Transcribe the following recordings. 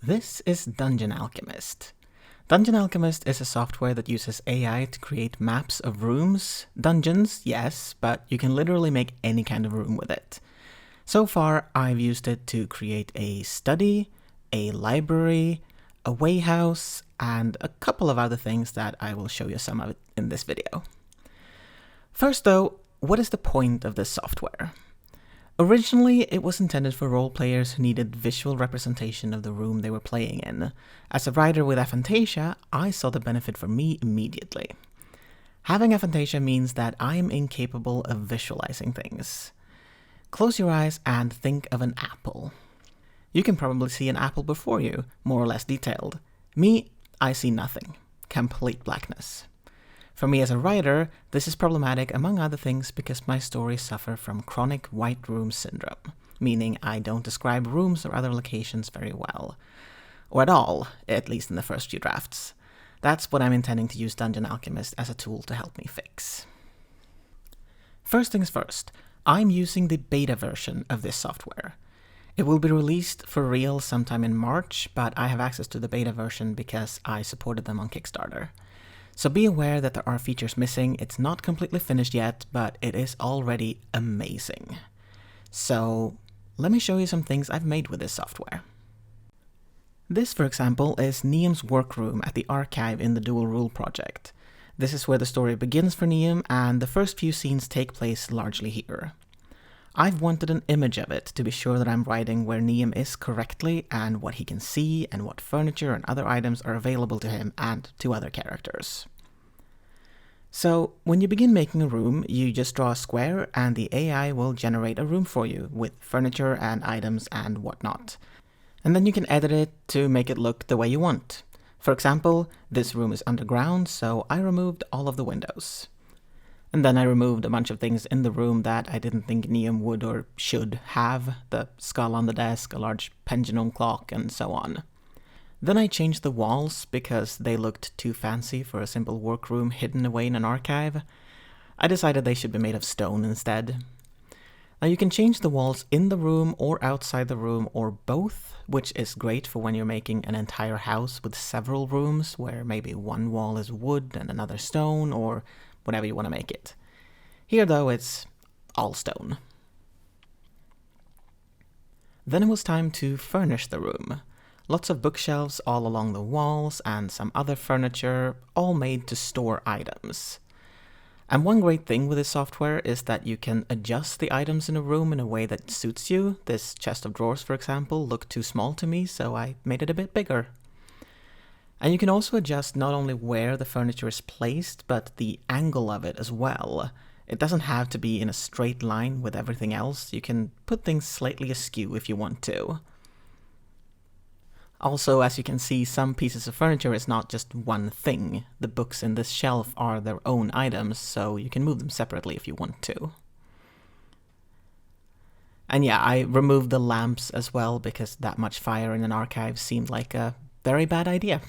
This is Dungeon Alchemist. Dungeon Alchemist is a software that uses AI to create maps of rooms. Dungeons, yes, but you can literally make any kind of room with it. So far, I've used it to create a study, a library, a Wayhouse, and a couple of other things that I will show you some of it in this video. First though, what is the point of this software? Originally, it was intended for role players who needed visual representation of the room they were playing in. As a writer with aphantasia, I saw the benefit for me immediately. Having aphantasia means that I am incapable of visualizing things. Close your eyes and think of an apple. You can probably see an apple before you, more or less detailed. Me, I see nothing. Complete blackness. For me as a writer, this is problematic among other things because my stories suffer from chronic white room syndrome, meaning I don't describe rooms or other locations very well. Or at all, at least in the first few drafts. That's what I'm intending to use Dungeon Alchemist as a tool to help me fix. First things first, I'm using the beta version of this software. It will be released for real sometime in March, but I have access to the beta version because I supported them on Kickstarter. So be aware that there are features missing. It's not completely finished yet, but it is already amazing. So let me show you some things I've made with this software. This, for example, is Niam's workroom at the archive in the Dual Rule project. This is where the story begins for Niam, and the first few scenes take place largely here. I've wanted an image of it to be sure that I'm writing where Niam is correctly and what he can see and what furniture and other items are available to him and to other characters. So, when you begin making a room, you just draw a square and the AI will generate a room for you with furniture and items and whatnot. And then you can edit it to make it look the way you want. For example, this room is underground, so I removed all of the windows. And then I removed a bunch of things in the room that I didn't think Niam would or should have, the skull on the desk, a large pendulum clock, and so on. Then I changed the walls because they looked too fancy for a simple workroom hidden away in an archive. I decided they should be made of stone instead. Now you can change the walls in the room or outside the room or both, which is great for when you're making an entire house with several rooms where maybe one wall is wood and another stone or whatever you want to make it. Here though, it's all stone. Then it was time to furnish the room. Lots of bookshelves all along the walls and some other furniture, all made to store items. And one great thing with this software is that you can adjust the items in a room in a way that suits you. This chest of drawers, for example, looked too small to me, so I made it a bit bigger. And you can also adjust not only where the furniture is placed, but the angle of it as well. It doesn't have to be in a straight line with everything else. You can put things slightly askew if you want to. Also, as you can see, some pieces of furniture is not just one thing. The books in this shelf are their own items, so you can move them separately if you want to. And yeah, I removed the lamps as well because that much fire in an archive seemed like a very bad idea.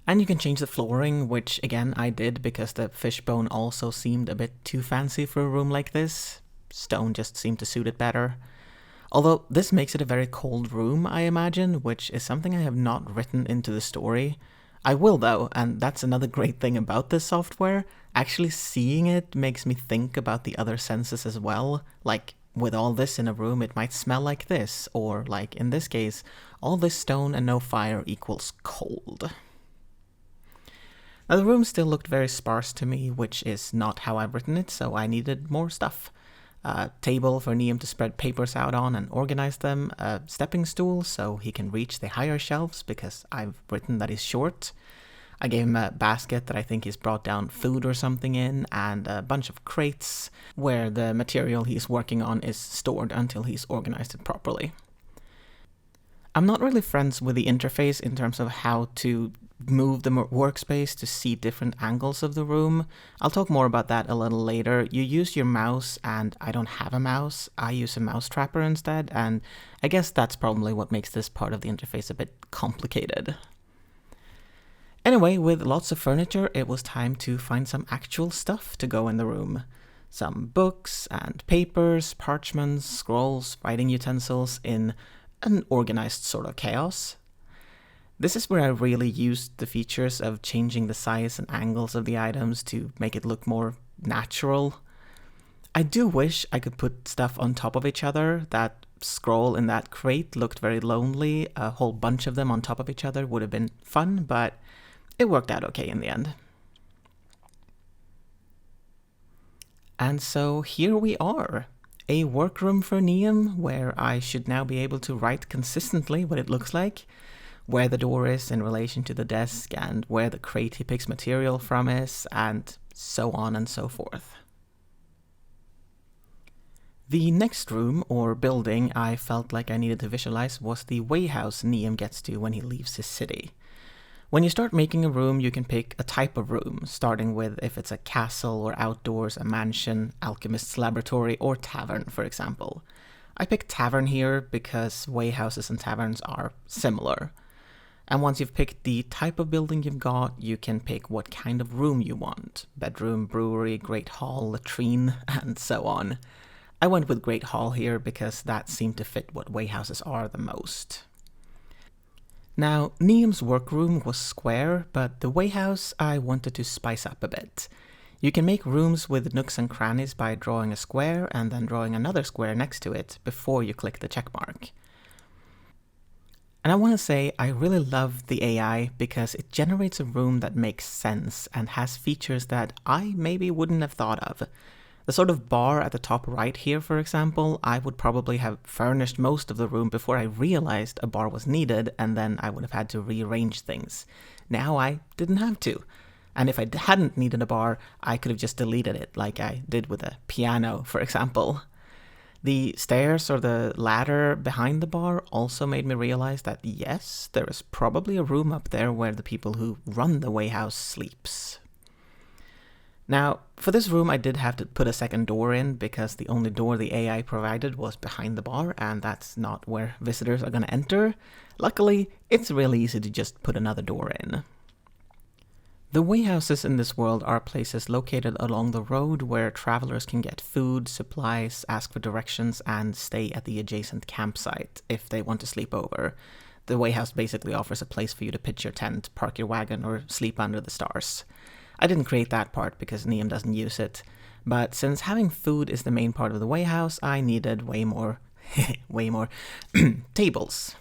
And you can change the flooring, which again I did because the fishbone also seemed a bit too fancy for a room like this. Stone just seemed to suit it better. Although this makes it a very cold room, I imagine, which is something I have not written into the story. I will though, and that's another great thing about this software. Actually seeing it makes me think about the other senses as well. Like, with all this in a room, it might smell like this, or like in this case, all this stone and no fire equals cold. Now the room still looked very sparse to me, which is not how I've written it, so I needed more stuff. A table for Niam to spread papers out on and organize them, a stepping stool so he can reach the higher shelves because I've written that he's short. I gave him a basket that I think he's brought down food or something in, and a bunch of crates where the material he's working on is stored until he's organized it properly. I'm not really friends with the interface in terms of how to move the workspace to see different angles of the room. I'll talk more about that a little later. You use your mouse, and I don't have a mouse. I use a mouse trapper instead, and I guess that's probably what makes this part of the interface a bit complicated. Anyway, with lots of furniture, it was time to find some actual stuff to go in the room. Some books and papers, parchments, scrolls, writing utensils in an organized sort of chaos. This is where I really used the features of changing the size and angles of the items to make it look more natural. I do wish I could put stuff on top of each other. That scroll in that crate looked very lonely. A whole bunch of them on top of each other would have been fun, but it worked out okay in the end. And so here we are. A workroom for Neum, where I should now be able to write consistently what it looks like, where the door is in relation to the desk, and where the crate he picks material from is, and so on and so forth. The next room, or building, I felt like I needed to visualize was the Wayhouse Neum gets to when he leaves his city. When you start making a room, you can pick a type of room, starting with if it's a castle or outdoors, a mansion, alchemist's laboratory, or tavern, for example. I picked tavern here because Wayhouses and taverns are similar. And once you've picked the type of building you've got, you can pick what kind of room you want. Bedroom, brewery, great hall, latrine, and so on. I went with Great Hall here because that seemed to fit what Wayhouses are the most. Now, Neum's workroom was square, but the Wayhouse I wanted to spice up a bit. You can make rooms with nooks and crannies by drawing a square and then drawing another square next to it before you click the checkmark. And I want to say I really love the AI because it generates a room that makes sense and has features that I maybe wouldn't have thought of. The sort of bar at the top right here, for example, I would probably have furnished most of the room before I realized a bar was needed, and then I would have had to rearrange things. Now I didn't have to. And if I hadn't needed a bar, I could have just deleted it, like I did with a piano, for example. The stairs or the ladder behind the bar also made me realize that yes, there is probably a room up there where the people who run the Wayhouse sleeps. Now, for this room I did have to put a second door in because the only door the AI provided was behind the bar, and that's not where visitors are going to enter. Luckily, it's really easy to just put another door in. The Wayhouses in this world are places located along the road where travelers can get food, supplies, ask for directions, and stay at the adjacent campsite if they want to sleep over. The Wayhouse basically offers a place for you to pitch your tent, park your wagon, or sleep under the stars. I didn't create that part because Neum doesn't use it, but since having food is the main part of the Wayhouse, I needed way more tables.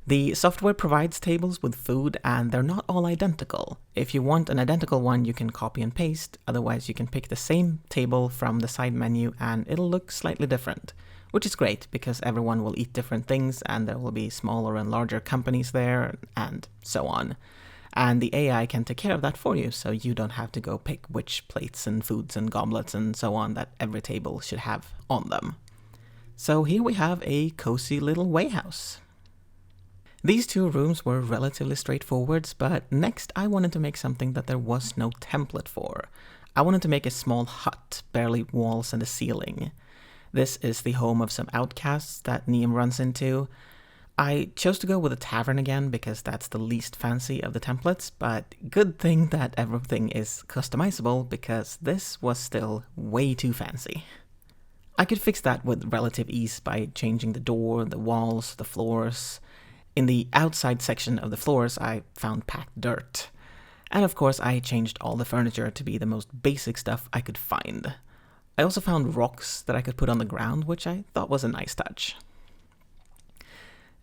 The software provides tables with food, and they're not all identical. If you want an identical one, you can copy and paste, otherwise you can pick the same table from the side menu and it'll look slightly different, which is great because everyone will eat different things and there will be smaller and larger companies there, and so on. And the AI can take care of that for you, so you don't have to go pick which plates and foods and goblets and so on that every table should have on them. So here we have a cozy little Wayhouse. These two rooms were relatively straightforward, but next I wanted to make something that there was no template for. I wanted to make a small hut, barely walls and a ceiling. This is the home of some outcasts that Neum runs into. I chose to go with a tavern again because that's the least fancy of the templates, but good thing that everything is customizable because this was still way too fancy. I could fix that with relative ease by changing the door, the walls, the floors. In the outside section of the floors, I found packed dirt. And of course, I changed all the furniture to be the most basic stuff I could find. I also found rocks that I could put on the ground, which I thought was a nice touch.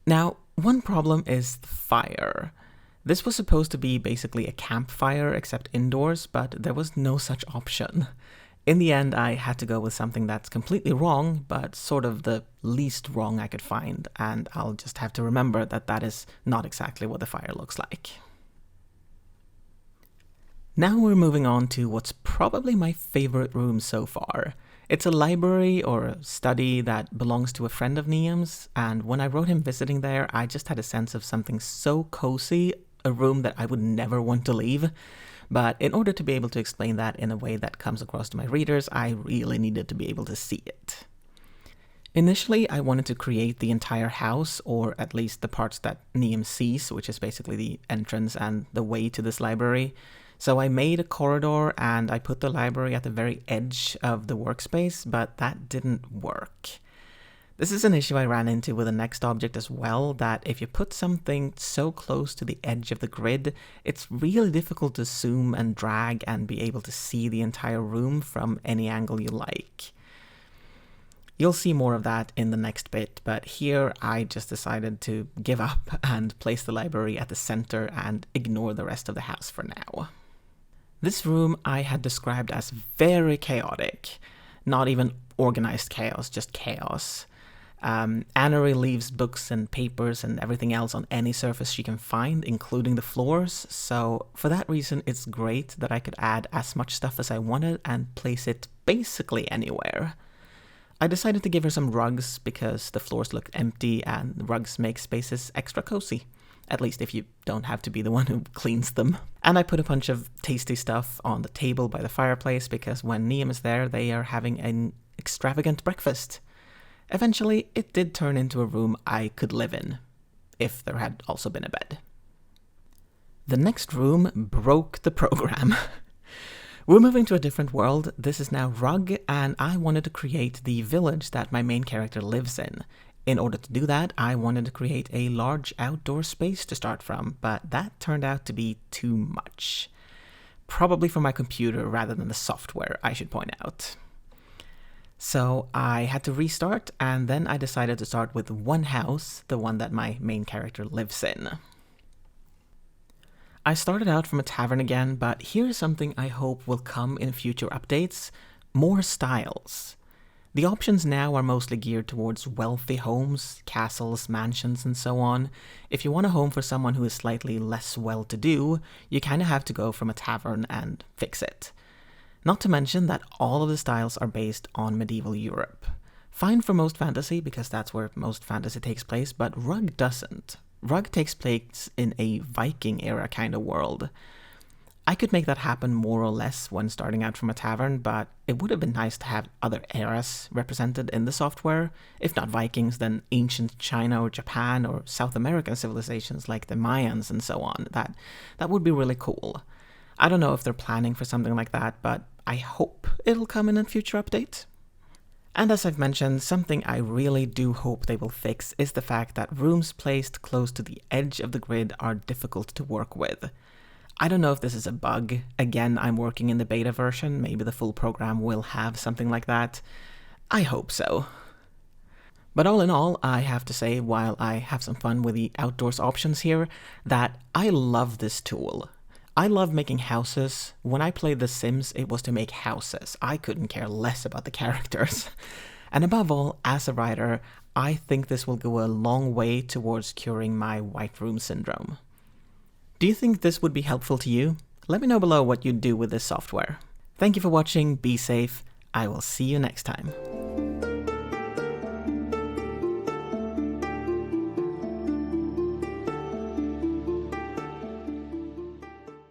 Now, one problem is the fire. This was supposed to be basically a campfire except indoors, but there was no such option. In the end, I had to go with something that's completely wrong, but sort of the least wrong I could find, and I'll just have to remember that that is not exactly what the fire looks like. Now we're moving on to what's probably my favorite room so far. It's a library or a study that belongs to a friend of Neum's, and when I wrote him visiting there, I just had a sense of something so cozy, a room that I would never want to leave. But in order to be able to explain that in a way that comes across to my readers, I really needed to be able to see it. Initially, I wanted to create the entire house, or at least the parts that Neum sees, which is basically the entrance and the way to this library. So I made a corridor and I put the library at the very edge of the workspace, but that didn't work. This is an issue I ran into with the next object as well, that if you put something so close to the edge of the grid, it's really difficult to zoom and drag and be able to see the entire room from any angle you like. You'll see more of that in the next bit, but here I just decided to give up and place the library at the center and ignore the rest of the house for now. This room I had described as very chaotic. Not even organized chaos, just chaos. Annery leaves books and papers and everything else on any surface she can find, including the floors, so for that reason it's great that I could add as much stuff as I wanted and place it basically anywhere. I decided to give her some rugs because the floors look empty and rugs make spaces extra cozy. At least if you don't have to be the one who cleans them. And I put a bunch of tasty stuff on the table by the fireplace because when Niam is there, they are having an extravagant breakfast. Eventually, it did turn into a room I could live in, if there had also been a bed. The next room broke the program. We're moving to a different world. This is now Rug, and I wanted to create the village that my main character lives in. In order to do that, I wanted to create a large outdoor space to start from, but that turned out to be too much. Probably for my computer rather than the software, I should point out. So I had to restart, and then I decided to start with one house, the one that my main character lives in. I started out from a tavern again, but here's something I hope will come in future updates: more styles. The options now are mostly geared towards wealthy homes, castles, mansions, and so on. If you want a home for someone who is slightly less well-to-do, you kinda have to go from a tavern and fix it. Not to mention that all of the styles are based on medieval Europe. Fine for most fantasy, because that's where most fantasy takes place, but Rug doesn't. Rug takes place in a Viking era kind of world. I could make that happen more or less when starting out from a tavern, but it would have been nice to have other eras represented in the software. If not Vikings, then ancient China or Japan or South American civilizations like the Mayans and so on. That would be really cool. I don't know if they're planning for something like that, but I hope it'll come in a future update. And as I've mentioned, something I really do hope they will fix is the fact that rooms placed close to the edge of the grid are difficult to work with. I don't know if this is a bug. Again, I'm working in the beta version. Maybe the full program will have something like that. I hope so. But all in all, I have to say, while I have some fun with the outdoors options here, that I love this tool. I love making houses. When I played The Sims, it was to make houses. I couldn't care less about the characters. And above all, as a writer, I think this will go a long way towards curing my white room syndrome. Do you think this would be helpful to you? Let me know below what you'd do with this software. Thank you for watching, be safe, I will see you next time.